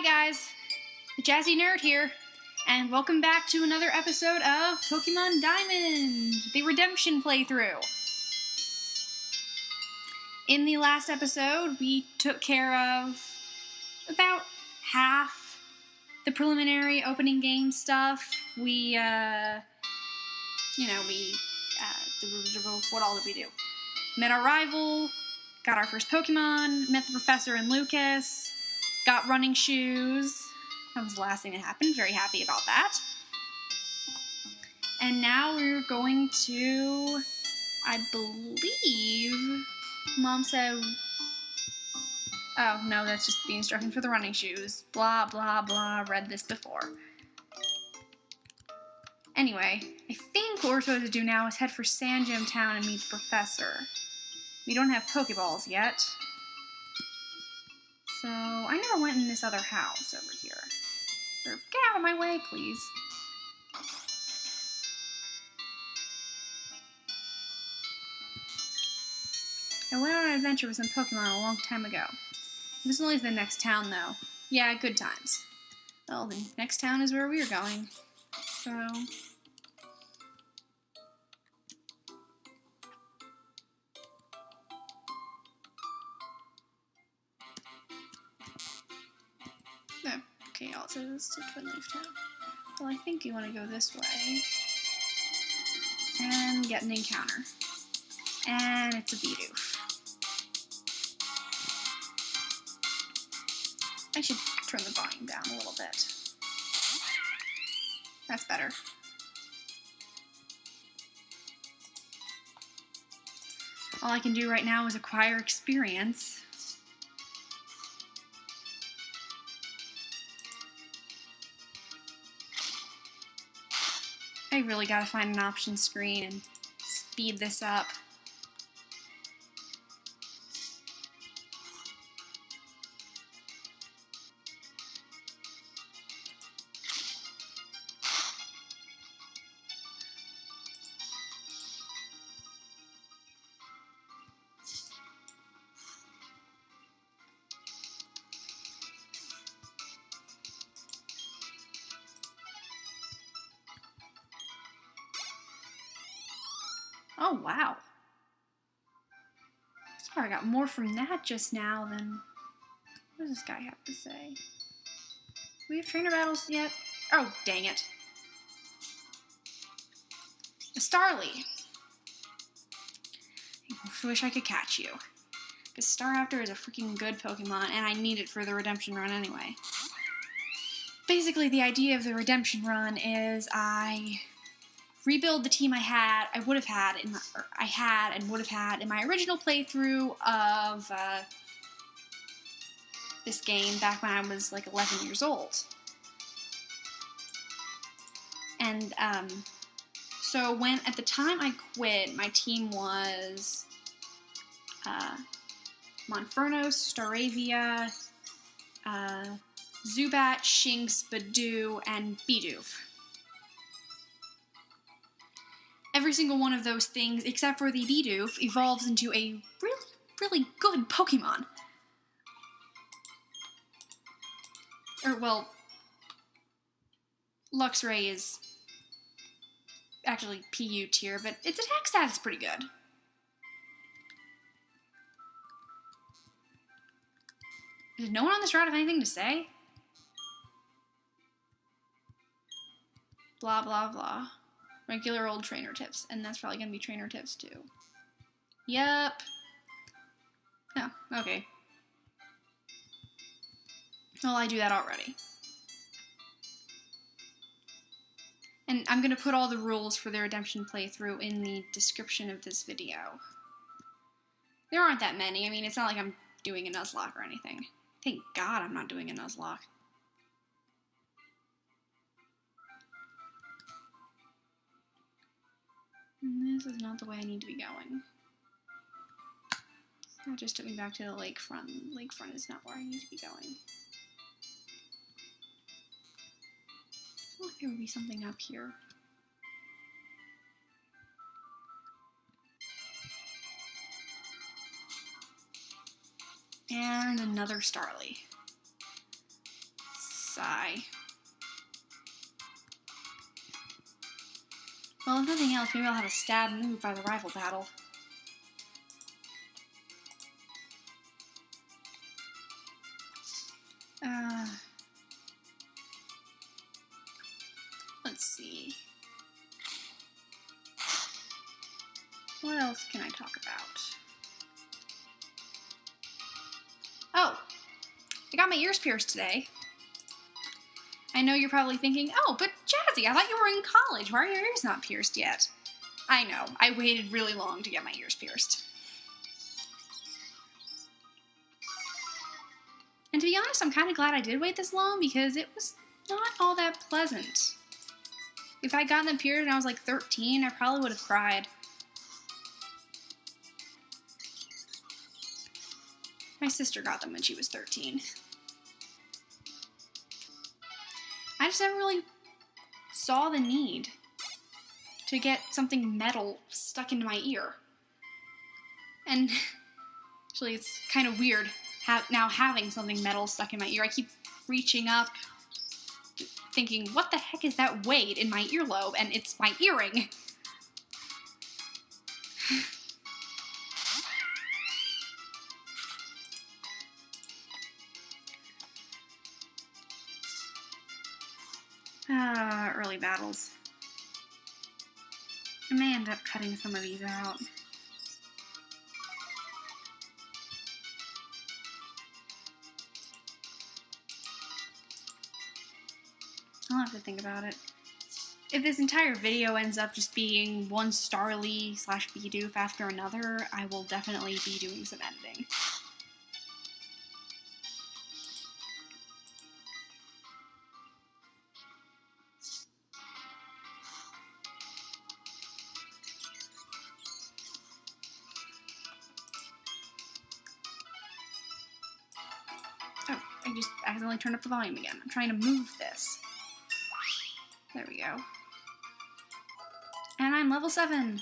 guys, the Jazzy Nerd here, and welcome back to another episode of Pokemon Diamond, the Redemption playthrough. In the last episode, we took care of about half the preliminary opening game stuff. What all did we do? Met our rival, got our first Pokemon, met the Professor and Lucas, got running shoes. That was the last thing that happened. Very happy about that. And now we're going to, I believe, Mom said, oh, no, that's just the instructions for the running shoes. Blah, blah, blah. Read this before. Anyway, I think what we're supposed to do now is head for Sand Gem Town and meet the Professor. We don't have Pokeballs yet. So, I never went in this other house over here. Get out of my way, please. I went on an adventure with some Pokemon a long time ago. It was only the next town, though. Yeah, good times. Well, the next town is where we're going. So... okay, all it says is to Twin Leaf Town. Well, I think you want to go this way. And get an encounter. And it's a Bidoof. I should turn the volume down a little bit. That's better. All I can do right now is acquire experience. I really gotta find an option screen and speed this up. Oh, wow. I probably got more from that just now than... What does this guy have to say? Do we have trainer battles yet? Oh, dang it. A Starly. I wish I could catch you. Because Staraptor is a freaking good Pokemon, and I need it for the Redemption Run anyway. Basically, the idea of the Redemption Run is I... rebuild the team I would have had in my original playthrough of this game back when I was like 11 years old. And so at the time I quit, my team was Monfernos, Staravia, Zubat, Shinx, Budew, and Bidoof. Every single one of those things, except for the Bidoof, evolves into a really, really good Pokemon. Luxray is actually PU tier, but its attack stat is pretty good. Does no one on this route have anything to say? Blah, blah, blah. Regular old trainer tips, and that's probably going to be trainer tips too. Yep. Oh, okay. Well, I do that already. And I'm going to put all the rules for the Redemption playthrough in the description of this video. There aren't that many. I mean, it's not like I'm doing a Nuzlocke or anything. Thank God I'm not doing a Nuzlocke. This is not the way I need to be going. That just took me back to the lakefront. Lakefront is not where I need to be going. I feel like there would be something up here. And another Starly. Sigh. Well, if nothing else, maybe I'll have a stab move by the rival battle. Let's see. What else can I talk about? Oh, I got my ears pierced today. I know you're probably thinking, oh, but Jazzy, I thought you were in college. Why are your ears not pierced yet? I know, I waited really long to get my ears pierced. And to be honest, I'm kind of glad I did wait this long because it was not all that pleasant. If I'd gotten them pierced when I was like 13, I probably would have cried. My sister got them when she was 13. I just never really saw the need to get something metal stuck into my ear. And actually, it's kind of weird now having something metal stuck in my ear. I keep reaching up, thinking, what the heck is that weight in my earlobe? And it's my earring. Early battles. I may end up cutting some of these out. I'll have to think about it. If this entire video ends up just being one Starly / Bidoof after another, I will definitely be doing some editing. Oh, I just accidentally turned up the volume again. I'm trying to move this. There we go. And I'm level 7.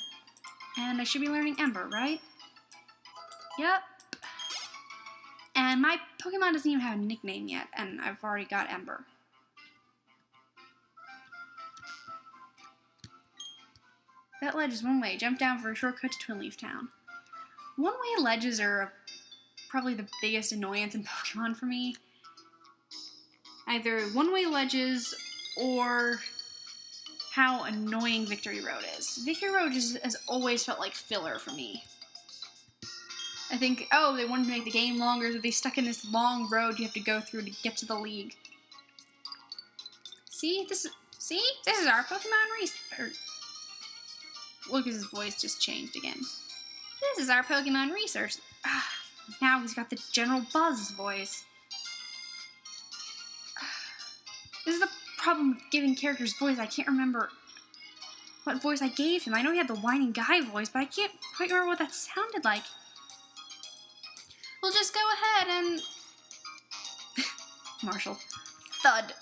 And I should be learning Ember, right? Yep. And my Pokemon doesn't even have a nickname yet, and I've already got Ember. That ledge is one way. Jump down for a shortcut to Twin Leaf Town. One-way ledges are probably the biggest annoyance in Pokemon for me. Either one-way ledges or how annoying Victory Road is. Victory Road has always felt like filler for me. I think, oh, they wanted to make the game longer, so they stuck in this long road you have to go through to get to the league. See? This is our Pokemon research. Lucas's voice just changed again. This is our Pokemon research. Now he's got the General Buzz voice. This is the problem with giving characters voice. I can't remember what voice I gave him. I know he had the whining guy voice, but I can't quite remember what that sounded like. We'll just go ahead and... Marshall. Thud.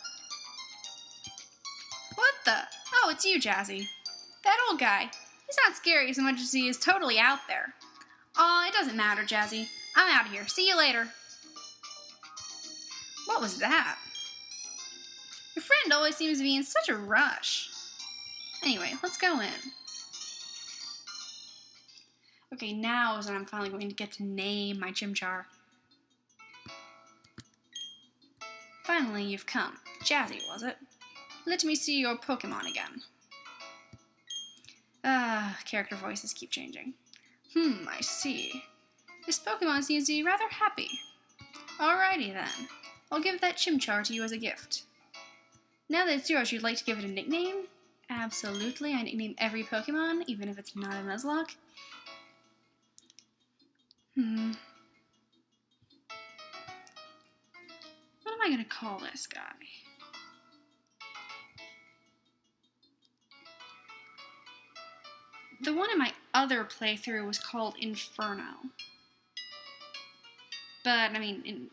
What the? Oh, it's you, Jazzy. That old guy. He's not scary so much as he is totally out there. Aw, it doesn't matter, Jazzy. I'm out of here. See you later. What was that? Your friend always seems to be in such a rush. Anyway, let's go in. Okay, now is when I'm finally going to get to name my Chimchar. Finally, you've come. Jazzy, was it? Let me see your Pokemon again. Character voices keep changing. I see. This Pokemon seems to be rather happy. Alrighty then. I'll give that Chimchar to you as a gift. Now that it's yours, you'd like to give it a nickname? Absolutely, I nickname every Pokemon, even if it's not a Nuzlocke. What am I gonna call this guy? The one in my other playthrough was called Inferno. But, I mean,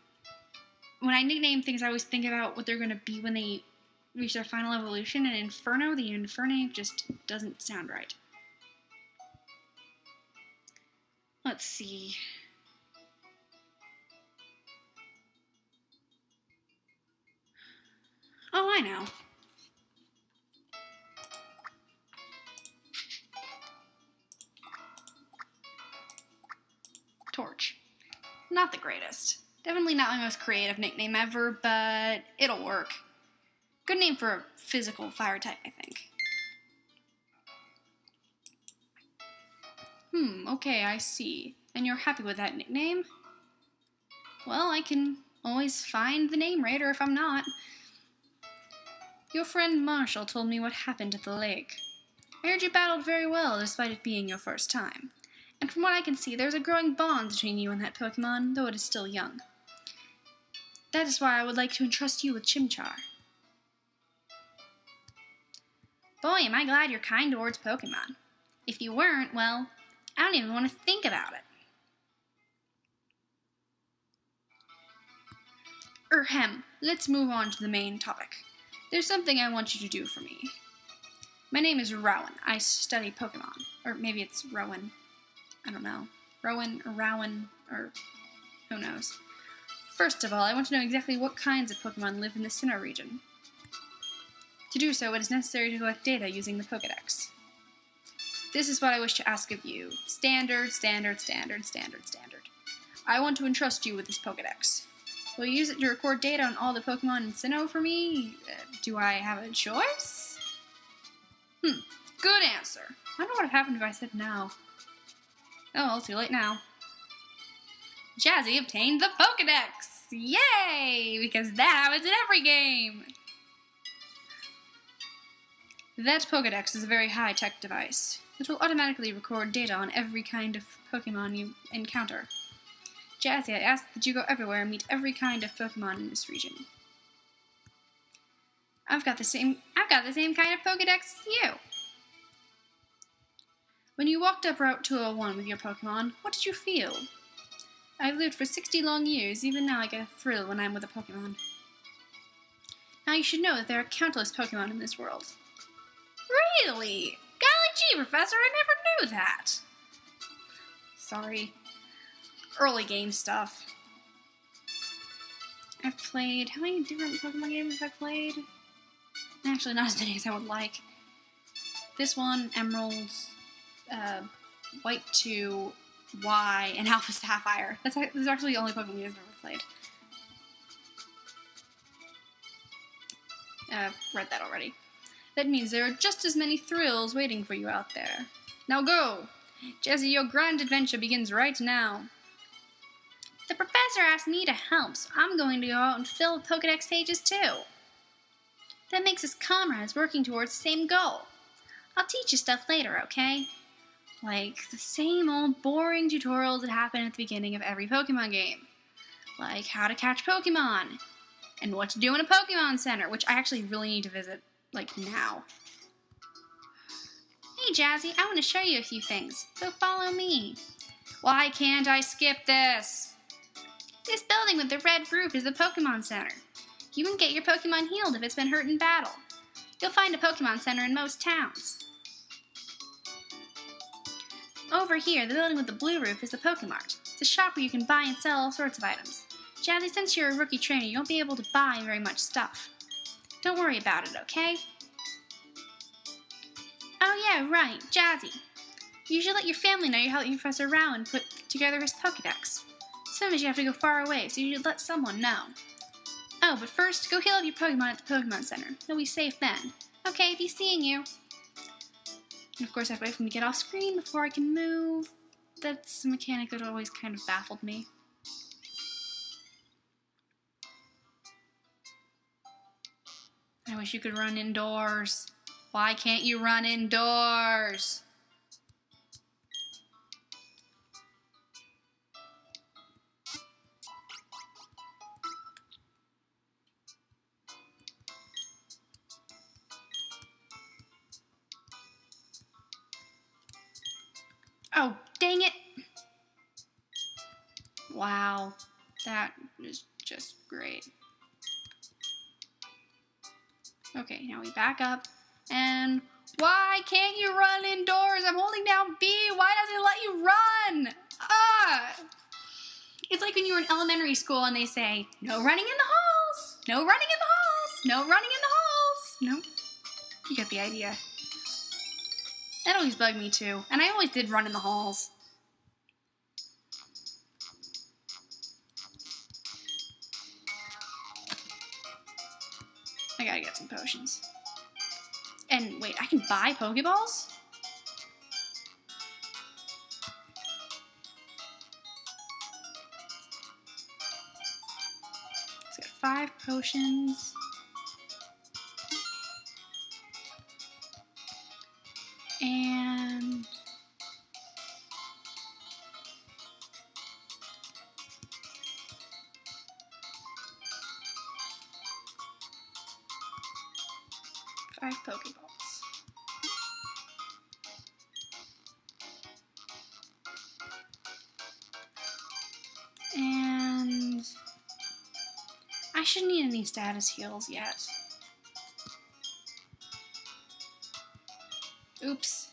when I nickname things, I always think about what they're gonna be when they reach their final evolution, and Inferno, the Infernape just doesn't sound right. Let's see. I know. Torch. Not the greatest. Definitely not my most creative nickname ever, but it'll work. Good name for a physical fire type, I think. Okay, I see. And you're happy with that nickname? Well, I can always find the name raider if I'm not. Your friend Marshall told me what happened at the lake. I heard you battled very well, despite it being your first time. And from what I can see, there's a growing bond between you and that Pokemon, though it is still young. That is why I would like to entrust you with Chimchar. Boy, am I glad you're kind towards Pokemon. If you weren't, well, I don't even want to think about it. Let's move on to the main topic. There's something I want you to do for me. My name is Rowan. I study Pokemon. Or maybe it's Rowan. I don't know. Rowan or Rowan or who knows. First of all, I want to know exactly what kinds of Pokemon live in the Sinnoh region. To do so, it is necessary to collect data using the Pokedex. This is what I wish to ask of you. Standard. I want to entrust you with this Pokedex. Will you use it to record data on all the Pokemon in Sinnoh for me? Do I have a choice? Good answer. I wonder what would have happened if I said no. Oh well, too late now. Jazzy obtained the Pokedex! Yay! Because that happens in every game! That Pokedex is a very high-tech device. It will automatically record data on every kind of Pokemon you encounter. Jazzy, I ask that you go everywhere and meet every kind of Pokemon in this region. I've got the same kind of Pokedex as you. When you walked up Route 201 with your Pokemon, what did you feel? I've lived for 60 long years, even now I get a thrill when I'm with a Pokemon. Now you should know that there are countless Pokemon in this world. Really? Golly gee, Professor, I never knew that! Sorry. Early game stuff. I've played... How many different Pokemon games have I played? Actually, not as many as I would like. This one, Emeralds, White 2, Y, and Alpha Sapphire. This is actually the only Pokemon games I've ever played. Read that already. That means there are just as many thrills waiting for you out there. Now go! Jazzy, your grand adventure begins right now. The professor asked me to help, so I'm going to go out and fill Pokedex pages too. That makes us comrades working towards the same goal. I'll teach you stuff later, okay? Like the same old boring tutorials that happen at the beginning of every Pokemon game. Like how to catch Pokemon, and what to do in a Pokemon Center, which I actually really need to visit, like, now. Hey, Jazzy, I want to show you a few things, so follow me. Why can't I skip this? This building with the red roof is the Pokemon Center. You can get your Pokemon healed if it's been hurt in battle. You'll find a Pokemon Center in most towns. Over here, the building with the blue roof is the Pokemart. It's a shop where you can buy and sell all sorts of items. Jazzy, since you're a rookie trainer, you won't be able to buy very much stuff. Don't worry about it, okay? Oh yeah, right, Jazzy. You should let your family know you're helping Professor Rowan put together his Pokedex. Sometimes you have to go far away, so you should let someone know. Oh, but first, go heal up your Pokemon at the Pokemon Center. You'll be safe then. Okay, be seeing you. And of course, I have to wait for him to get off screen before I can move. That's a mechanic that always kind of baffled me. I wish you could run indoors. Why can't you run indoors? Oh, dang it! Wow, that is just great. Okay, now we back up, and why can't you run indoors? I'm holding down B. Why doesn't it let you run? It's like when you were in elementary school and they say, no running in the halls, no running in the halls, no running in the halls. No? You get the idea. That always bugged me too, and I always did run in the halls. I gotta get some potions. And wait, I can buy Pokeballs? Let's get 5 potions. And five Pokeballs. And I shouldn't need any status heals yet. Oops.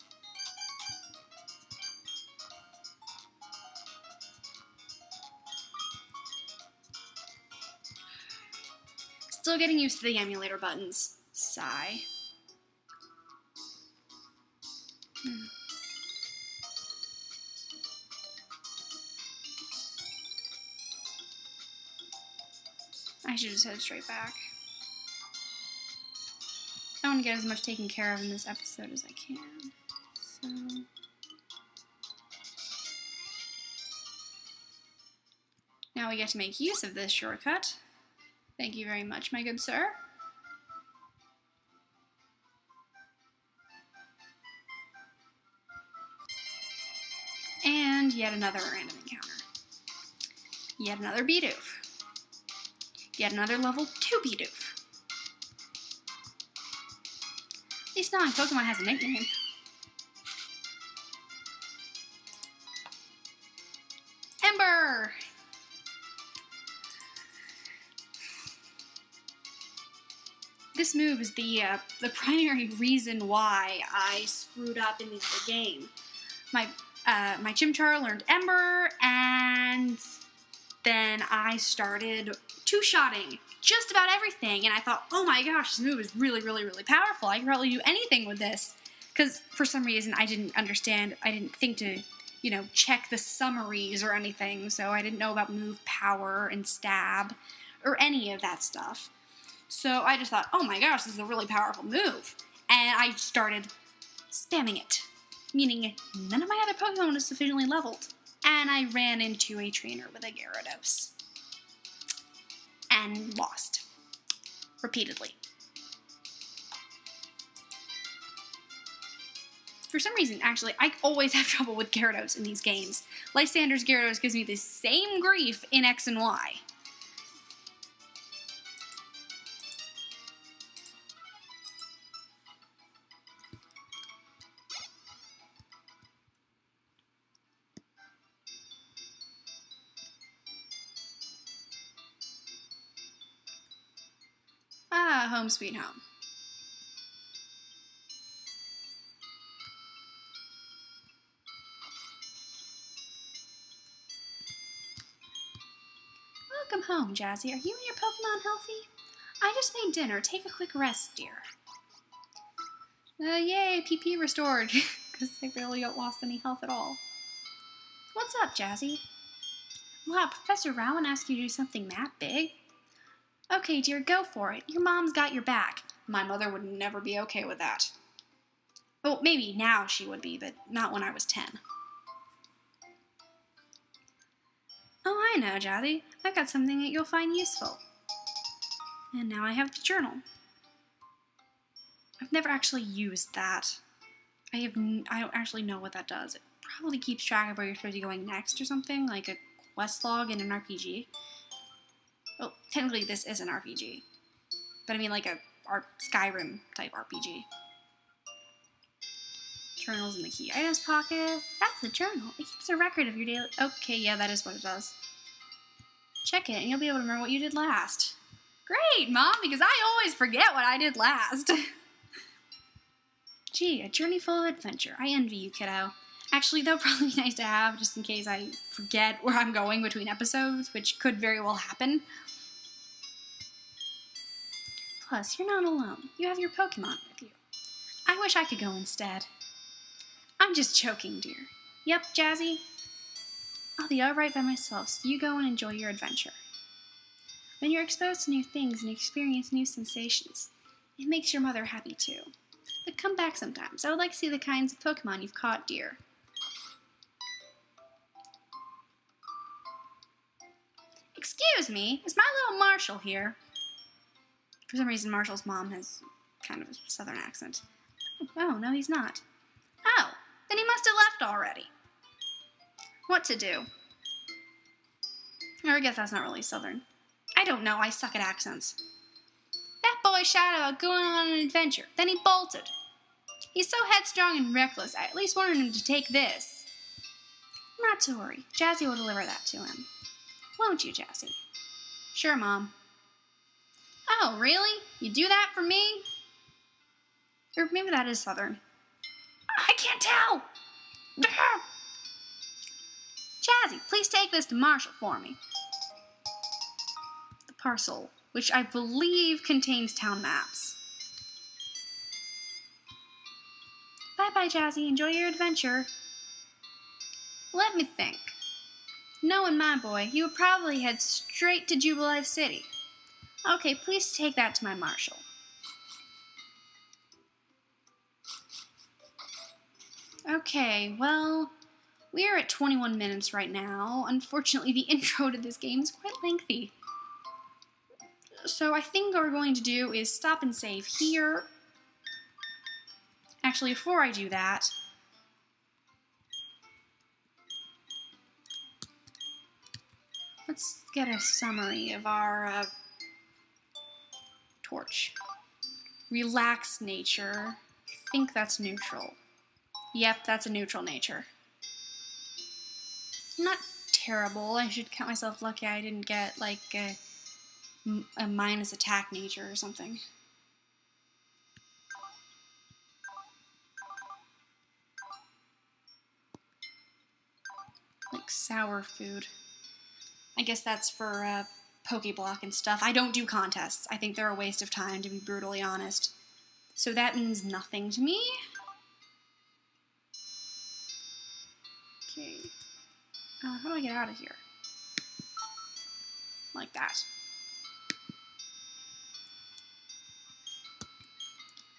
Still getting used to the emulator buttons. Sigh. I should just head straight back. I want to get as much taken care of in this episode as I can. So now we get to make use of this shortcut. Thank you very much, my good sir. And yet another random encounter. Yet another Bidoof. Yet another level 2 Bidoof. At least now my Pokemon has a nickname. Ember! This move is the primary reason why I screwed up in the other game. My Chimchar learned Ember, and then I started two-shotting just about everything, and I thought, oh my gosh, this move is really, really, really powerful. I can probably do anything with this. Because for some reason I didn't understand, I didn't think to, you know, check the summaries or anything, so I didn't know about move power and stab or any of that stuff. So I just thought, oh my gosh, this is a really powerful move. And I started spamming it, meaning none of my other Pokemon was sufficiently leveled. And I ran into a trainer with a Gyarados. And lost. Repeatedly. For some reason, actually, I always have trouble with Gyarados in these games. Lysander's Gyarados gives me the same grief in X and Y. Ah, home sweet home. Welcome home, Jazzy. Are you and your Pokemon healthy? I just made dinner. Take a quick rest, dear. Yay, PP restored, because I barely lost any health at all. What's up, Jazzy? Wow, Professor Rowan asked you to do something that big? Okay, dear, go for it. Your mom's got your back. My mother would never be okay with that. Well, maybe now she would be, but not when I was 10. Oh, I know, Jazzy. I've got something that you'll find useful. And now I have the journal. I've never actually used that. I don't actually know what that does. It probably keeps track of where you're supposed to be going next or something, like a quest log in an RPG. Well, technically this is an RPG. But I mean like a Skyrim type RPG. Journals in the key items pocket. That's the journal. It keeps a record of your daily... Okay, yeah, that is what it does. Check it and you'll be able to remember what you did last. Great, Mom, because I always forget what I did last. Gee, a journey full of adventure. I envy you, kiddo. Actually, that would probably be nice to have, just in case I forget where I'm going between episodes, which could very well happen. Plus, you're not alone. You have your Pokemon with you. I wish I could go instead. I'm just joking, dear. Yep, Jazzy. I'll be alright by myself, so you go and enjoy your adventure. When you're exposed to new things and experience new sensations, it makes your mother happy too. But come back sometimes. I would like to see the kinds of Pokemon you've caught, dear. Excuse me, is my little Marshall here? For some reason, Marshall's mom has kind of a southern accent. Oh, no, he's not. Oh, then he must have left already. What to do? Or I guess that's not really southern. I don't know, I suck at accents. That boy shouted about going on an adventure, then he bolted. He's so headstrong and reckless, I at least wanted him to take this. Not to worry, Jazzy will deliver that to him. Won't you, Jazzy? Sure, Mom. Oh, really? You do that for me? Or maybe that is southern. I can't tell! Jazzy, please take this to Marshall for me. The parcel, which I believe contains town maps. Bye-bye, Jazzy. Enjoy your adventure. Let me think. Knowing my boy, he would probably head straight to Jubilife City. Okay, please take that to my Marshall. Okay, well, we are at 21 minutes right now. Unfortunately, the intro to this game is quite lengthy. So I think what we're going to do is stop and save here. Actually, before I do that, let's get a summary of our torch. Relaxed nature. I think that's neutral. Yep, that's a neutral nature. Not terrible. I should count myself lucky I didn't get like a minus attack nature or something. Like sour food. I guess that's for Pokeblock and stuff. I don't do contests. I think they're a waste of time, to be brutally honest. So that means nothing to me. Okay. How do I get out of here? Like that.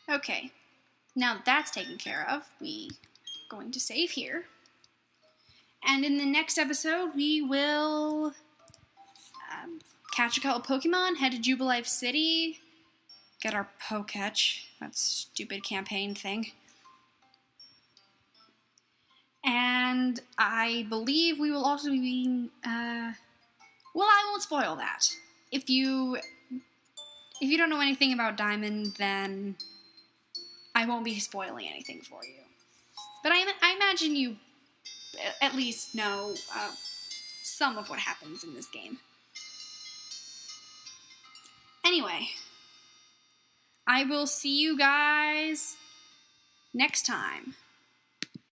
Okay. Now that that's taken care of, we're going to save here. And in the next episode, we will catch a couple Pokemon, head to Jubilife City, get our Poketch, that stupid campaign thing. And I believe we will also be, well, I won't spoil that. If you don't know anything about Diamond, then I won't be spoiling anything for you. But I imagine you at least know some of what happens in this game. Anyway, I will see you guys next time.